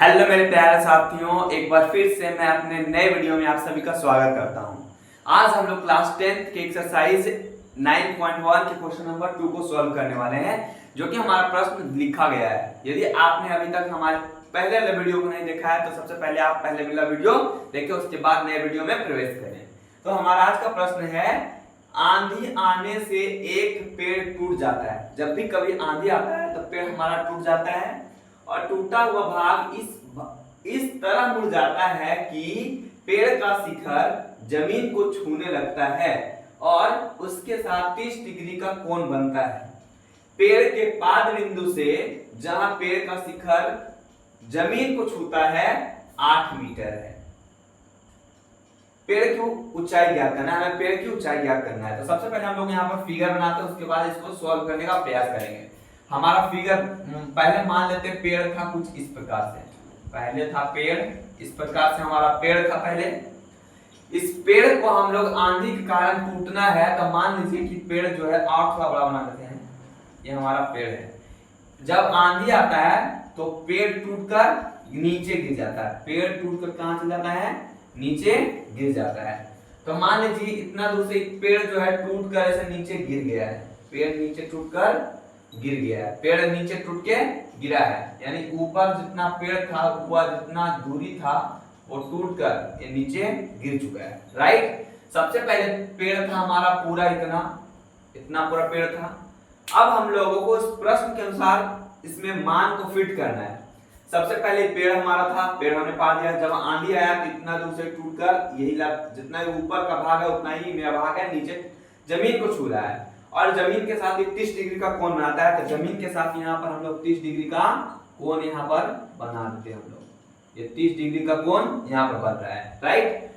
Hello मेरे प्यारे साथियों, एक बार फिर से मैं अपने नए वीडियो में आप सभी का स्वागत करता हूं। आज हम लोग क्लास 10th के एक्सरसाइज 9.1 के क्वेश्चन नंबर 2 को सॉल्व करने वाले हैं, जो कि हमारा प्रश्न लिखा गया है। यदि आपने अभी तक हमारे पहले वाले वीडियो को नहीं देखा है तो सबसे पहले आप पहले वाला वीडियो देखें, उसके बाद नए वीडियो में प्रवेश करें। तो हमारा आज का प्रश्न है, आंधी आने से एक पेड़ टूट जाता है। जब भी कभी आंधी आता है तो पेड़ हमारा टूट जाता है और टूटा हुआ भाग इस तरह मुड़ जाता है कि पेड़ का शिखर जमीन को छूने लगता है और उसके साथ 30 डिग्री का कोण बनता है। पेड़ के पाद बिंदु से जहां पेड़ का शिखर जमीन को छूता है 8 मीटर है। पेड़ की ऊंचाई ज्ञात करना है, हमें पेड़ की ऊंचाई ज्ञात करना है। तो सबसे पहले हम लोग यहाँ पर फिगर बनाते हैं, उसके बाद इसको सॉल्व करने का प्रयास करेंगे। हमारा फिगर पहले मान लेते हैं पेड़ था कुछ इस प्रकार से। पहले था पेड़, इस प्रकार से हमारा पेड़ था पहले। इस पेड़ को हम लोग आंधी के कारण टूटना है, तो मान लीजिए कि पेड़ जो है और थोड़ा बड़ा बना देते हैं। ये हमारा पेड़ है। जब आंधी आता है तो पेड़ टूटकर नीचे गिर जाता है। पेड़ टूटकर कहां चला जाता है? नीचे गिर जाता है। तो मान लीजिए इतना दूर से पेड़ जो है टूट कर ऐसे नीचे गिर गया है। पेड़ नीचे टूटकर गिर गया है, पेड़ नीचे टूट के गिरा है, यानी ऊपर जितना पेड़ था, ऊपर जितना दूरी था वो टूटकर ये नीचे गिर चुका है। राइट। सबसे पहले पेड़ था हमारा पूरा इतना पूरा पेड़ था। अब हम लोगों को इस प्रश्न के अनुसार इसमें मान को फिट करना है। सबसे पहले पेड़ हमारा था, पेड़ हमने पा दिया। जब आंधी आया तो इतना दूर से टूटकर यही जितना ऊपर का भाग है उतना ही मेरा भाग है, नीचे जमीन को छू रहा है और जमीन के साथ 30 डिग्री का कोण बनाता है। तो जमीन के साथ यहाँ पर हम लोग 30 डिग्री का कोण यहाँ पर बना देते हैं। हम लोग ये 30 डिग्री का कोण यहाँ पर बन रहा है। राइट।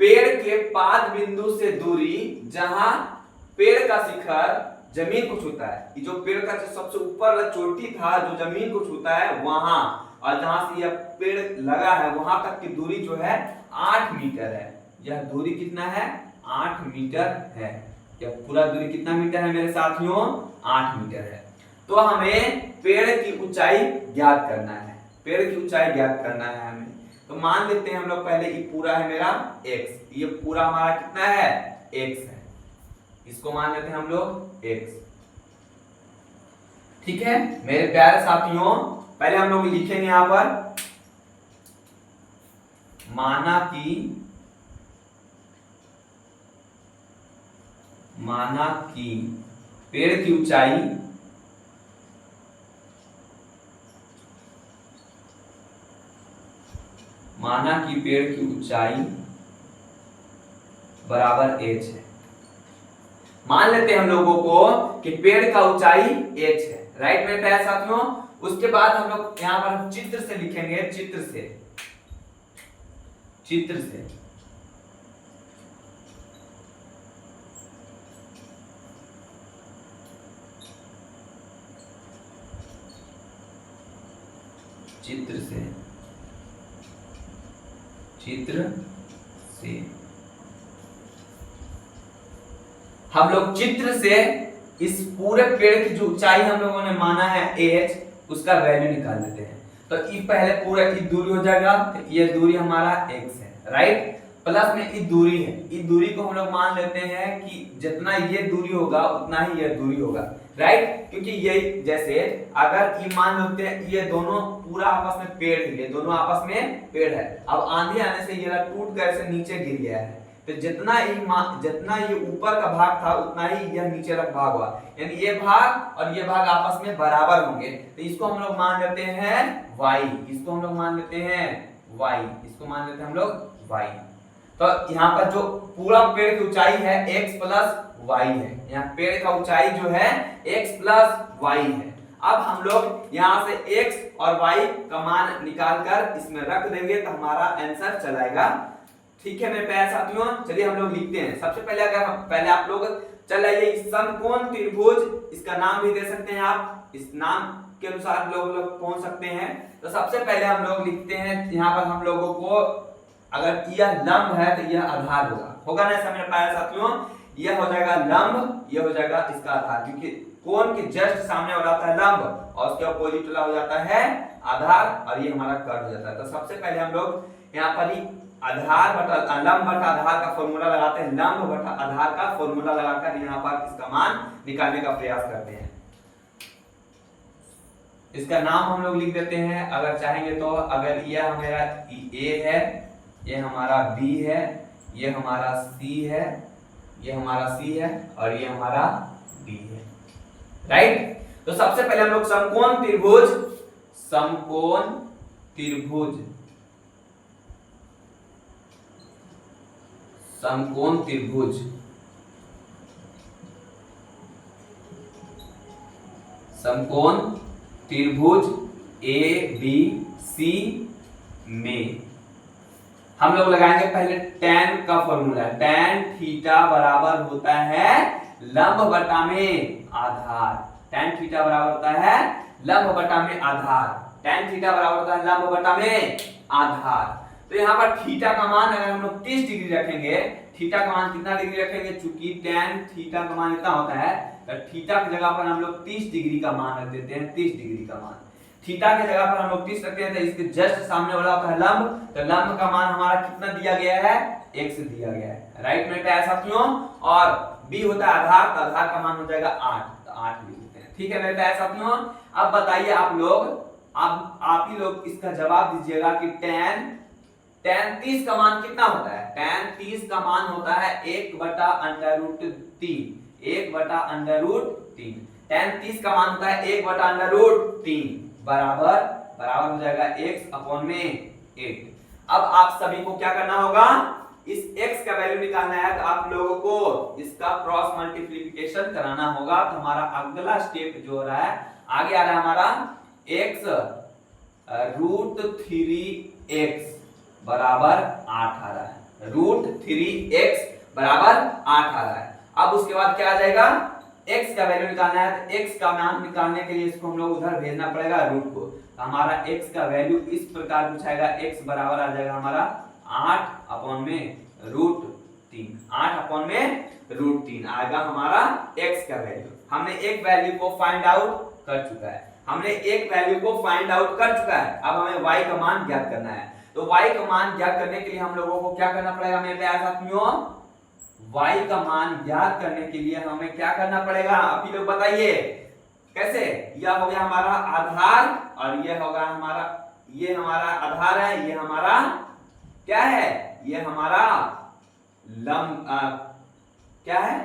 पेड़ के पाद बिंदु से दूरी जहां पेड़ का शिखर जमीन को छूता है, ये जो पेड़ का सबसे ऊपर वाला चोटी था जो जमीन को छूता है वहां, और जहां से यह पेड़ लगा है वहां तक की दूरी जो है 8 मीटर है। यह दूरी कितना है? 8 मीटर है। यह पूरा दूरी कितना मीटर है मेरे साथियों? 8 मीटर है। तो हमें पेड़ की ऊंचाई ज्ञात करना है। पेड़ की ऊंचाई ज्ञात करना है हमें। तो मान लेते हैं हम लोग पहले ये पूरा है मेरा x, ये पूरा हमारा कितना है? x है। इसको मान लेते हैं हम लोग x। ठीक है मेरे प्यारे साथियों, पहले हम लोग लिखेंगे यहां पर, माना कि पेड़ की ऊंचाई बराबर h है। मान लेते हैं हम लोगों को कि पेड़ का ऊंचाई h है। राइट मेरे प्यारे साथियों। उसके बाद हम लोग यहां पर चित्र से लिखेंगे, चित्र से हम लोग चित्र से इस पूरे पेड़ की जो ऊंचाई हम लोगों ने माना है h, उसका वैल्यू निकाल देते हैं। तो ये पहले पूरा की दूरी हो जाएगा, तो ये दूरी हमारा x है। राइट। प्लस में ये दूरी है, इस दूरी को हम लोग मान लेते हैं कि जितना ये दूरी होगा उतना ही यह दूरी होगा। राइट। क्योंकि ये जैसे अगर ये मान लेते हैं ये दोनों पूरा आपस में पेड़ है, ये दोनों आपस में पेड़ है। अब आंधी आने से ये टूट कर ऐसे नीचे गिर गया है, तो जितना ये ऊपर का भाग था उतना ही यह नीचे का भाग हुआ, यानी ये भाग और ये भाग आपस में बराबर होंगे। तो इसको हम लोग मान लेते हैं y, इसको हम लोग मान लेते हैं y, इसको मान लेते हैं हम लोग y। तो यहाँ पर जो पूरा पेड़ की ऊंचाई है x प्लस y है। यहाँ पेड़ का ऊंचाई जो है x प्लस y है। अब हम लोग यहाँ से x और y का मान निकाल कर इसमें रख देंगे तो हमारा आंसर चलाएगा। ठीक है मेरे प्यारे साथियों, चलिए हम लोग लिखते हैं। सबसे पहले आप लोग चल आइए, इस समकोण त्रिभुज, इसका नाम भी दे सकते हैं आप, इस नाम के अनुसार लोग पहुंच सकते हैं। तो सबसे पहले हम लोग लिखते हैं यहाँ पर हम लोगों को, अगर यह लंब है तो यह आधार होगा ना ऐसा मेरे प्यारे साथियों। यह हो जाएगा लंब, यह हो जाएगा इसका आधार, क्योंकि कोण के जस्ट सामने वाला होता है लंब और उसके अपोजिट वाला हो जाता है आधार और ये हमारा कर्ण हो जाता है। तो सबसे पहले हम लोग यहाँ पर ही आधार बटा लंब बटा आधार का फॉर्मूला लगाते हैं, लंब बटा आधार का फॉर्मूला लगाकर यहाँ पर इसका मान निकालने का प्रयास करते हैं। इसका नाम हम लोग लिख देते हैं अगर चाहेंगे तो। अगर यह हमारा ए है, ये हमारा बी है, ये हमारा सी है, ये हमारा सी है और ये हमारा डी है, राइट। तो सबसे पहले हम लोग समकोण त्रिभुज, समकोण त्रिभुज, समकोण त्रिभुज, समकोण त्रिभुज ए बी सी में हम लोग लगाएंगे पहले tan का फॉर्मूला। tan थीटा बराबर होता है लंब बटा में आधार, tan थीटा बराबर होता है लंब बटा में आधार, tan थीटा बराबर होता है लंब बटा में आधार। तो यहाँ पर थीटा का मान अगर हम लोग 30 डिग्री रखेंगे, थीटा का मान कितना डिग्री रखेंगे, चूंकि tan थीटा का मान इतना होता है तो थीटा की जगह पर हम लोग 30 डिग्री का मान रख देते हैं, 30 डिग्री का मान। थीटा की जगह पर हम लोग 30 रखते हैं तो इसके जस्ट सामने वाला होता है लंब, तो लंब का मान हमारा कितना दिया गया है, x दिया गया है, राइट मेरे प्यारे साथियों। और b होता है आधार, तो आधार का मान हो जाएगा 8, तो 8 लिख देते हैं, ठीक है मेरे प्यारे साथियों। अब बताइए आप लोग, अब आप ही लोग इसका जवाब दीजिएगा कि tan 30 का मान कितना होता है। tan 30 का मान होता है 1/√3, 1/√3। tan 30 का मान होता है 1/√3 बराबर हो जाएगा x/8। अब आप सभी को क्या करना होगा, इस x का वैल्यू निकालना है, तो आप लोगों को इसका क्रॉस मल्टीप्लिकेशन कराना होगा। तो हमारा अगला स्टेप जो हो रहा है, आगे आ रहा है हमारा x√3x बराबर 8 आ रहा है, √3x बराबर 8 आ रहा है। अब उसके बाद क्या आ जाएगा, x का वैल्यू निकालना है, तो x का मान निकालने के लिए इसको हम लोग उधर भेजना पड़ेगा रूट को। तो हमारा x का वैल्यू इस प्रकार पूछाएगा, x बराबर आ जाएगा हमारा 8/√3, 8/√3 आएगा हमारा x का वैल्यू। हमने एक वैल्यू को फाइंड आउट कर चुका है, हमने एक वैल्यू को फाइंड आउट कर चुका है। अब हमें y का मान ज्ञात करना है। तो y का मान ज्ञात करने के लिए हम लोगों को क्या करना पड़ेगा मेरे प्यारे साथियों, y का मान ज्ञात करने के लिए हमें क्या करना पड़ेगा, आप ही लोग बताइए कैसे। यह हो गया हमारा आधार और यह होगा हमारा, ये हमारा आधार है, ये हमारा क्या है, ये हमारा लंब क्या है,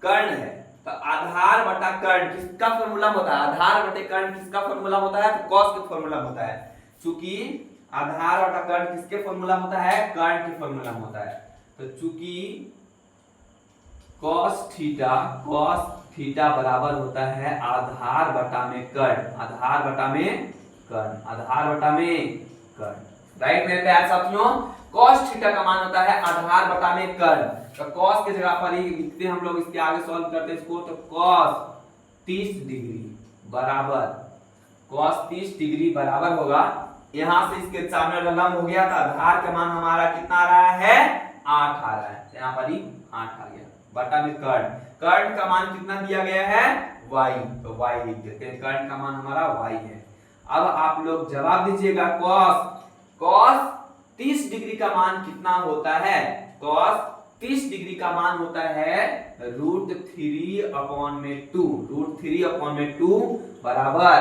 कर्ण है। तो आधार बटा कर्ण किसका फॉर्मूला होता है, आधार बटे कर्ण किसका फॉर्मूला होता है, तो कॉस के फॉर्मूला होता है। चूंकि आधार बटा कर्ण किसके फॉर्मूला होता है, कर्ण के फॉर्मूला होता है। तो चूंकि cos थीटा बराबर होता है आधार बटा में कर्ण, आधार बटा में कर्ण, आधार बटा में कर्ण, राइट मेरे प्यारे साथियों। cos थीटा का मान होता है आधार बटा में कर्ण, तो cos के जगह पर ही लिखते हैं हम लोग, इसके आगे सॉल्व करते हैं इसको। तो cos 30 डिग्री बराबर, cos 30 डिग्री बराबर होगा, यहां से इसके सामने लंब हो गया, तो आधार का मान हमारा कितना आ रहा है, 8 आ रहा है, यहाँ पर ही 8 आ गया बटा में कर्ण। कर्ण का मान कितना दिया गया है, y, तो y लिख देते हैं, कर्ण का मान हमारा y है। अब आप लोग जवाब दीजिएगा, cos 30 डिग्री का मान कितना होता है, cos 30 डिग्री का मान होता है √3/2, √3/2 बराबर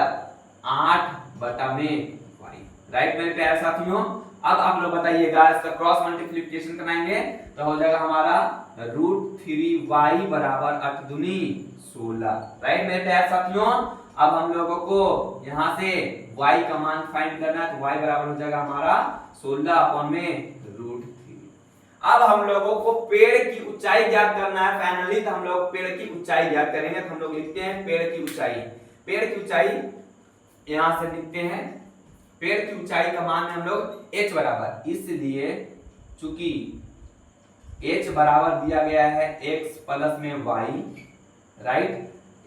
8 बटा में y, राइट मेरे प्यारे साथियों। अब आप लोग बताइएगा, इसका क्रॉस मल्टीप्लिकेशन कराएंगे तो हो जाएगा हमारा √3y बराबर 8 दूनी 16, राइट मेरे प्यारे साथियों। अब हम लोगों को यहाँ से y का मान फाइंड करना है, तो y बराबर हो जाएगा हमारा 16/√3। अब हम लोगों को पेड़ की ऊंचाई ज्ञात करना है फाइनली, तो हम लोग पेड़ की ऊंचाई ज्ञात करेंगे। तो हम लोग लिखते हैं पेड़ की ऊंचाई, पेड़ की ऊंचाई यहां से लिखते हैं, पेड़ की ऊंचाई का मान है हम लोग h बराबर, इसलिए चूंकि h बराबर दिया गया है x प्लस में y, right,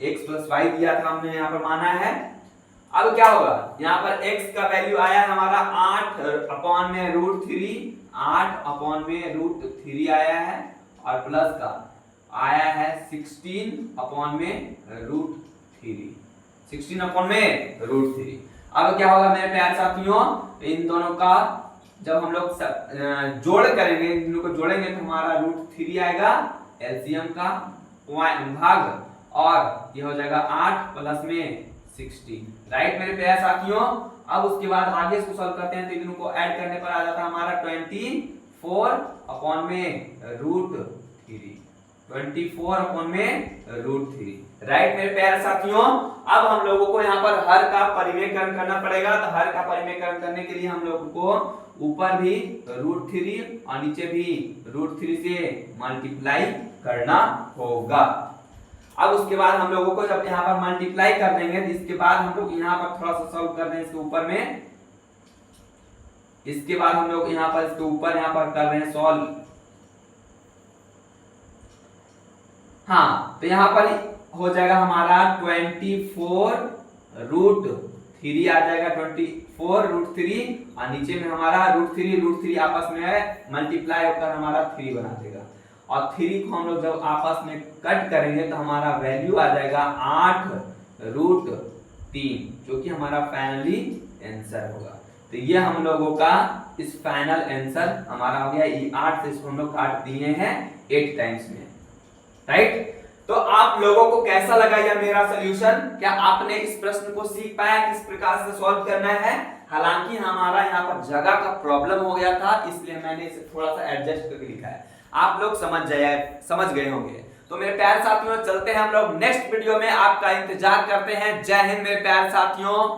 x plus y दिया था हमने यहाँ पर माना है। अब क्या होगा, यहाँ पर x का वैल्यू आया हमारा 8/√3, 8/√3 आया है, और प्लस का आया है 16/√3, 3, 16 अपॉन में √3। अब क्या होगा मेरे प्यारे साथियों, इन दोनों का जब हम लोग जोड़ करेंगे, इन दोनों को जोड़ेंगे तो हमारा √3 आएगा एलसीएम का भाग, और ये हो जाएगा 8 प्लस में 16। राइट मेरे प्यारे साथियों। अब उसके बाद आगे इसको सॉल्व करते हैं तो इन दोनों को ऐड करने पर आ जाता है हमारा 24 अपॉन में √3, 24 अपॉन में √3। राइट मेरे प्यारे साथियों। अब हम लोगों को यहाँ पर हर का परिमेयकरण करना पड़ेगा, तो हर का परिमेयकरण करने के लिए हम लोगों को ऊपर भी √3 और नीचे भी √3 से मल्टीप्लाई करना होगा। अब उसके बाद हम लोगों को जब यहाँ पर मल्टीप्लाई कर देंगे तो इसके बाद हम लोग यहाँ पर थोड़ा सा सॉल्व कर दें इसके ऊपर में, इसके बाद हम लोग यहाँ पर इसके ऊपर यहाँ पर कर रहे हैं सॉल्व। हाँ, तो यहाँ पर हो जाएगा हमारा 24 √3 आ जाएगा, 24 √3 और नीचे में हमारा √3 आपस में मल्टीप्लाई होकर हमारा 3 बना देगा, और 3 को हम लोग जब आपस में कट करेंगे तो हमारा वैल्यू आ जाएगा 8 √3, जो कि हमारा फाइनली आंसर होगा। तो ये हम लोगों का इस फाइनल आंसर हमारा हो गया। ये 8 से इसको हम लोग काट दिए हैं 8 टाइम्स में। राइट, तो आप लोगों को कैसा लगा यह मेरा सॉल्यूशन? क्या आपने इस प्रश्न को सीख पाया किस प्रकार से सॉल्व करना है? हालांकि हमारा यहाँ पर जगह का प्रॉब्लम हो गया था, इसलिए मैंने इसे थोड़ा सा एडजस्ट करके लिखा है। आप लोग समझ गए होंगे। तो मेरे प्यारे साथियों, चलते हैं हम लोग नेक्स्ट वीडियो में, आपका इंतजार करते हैं। जय हिंद मेरे प्यारे साथियों।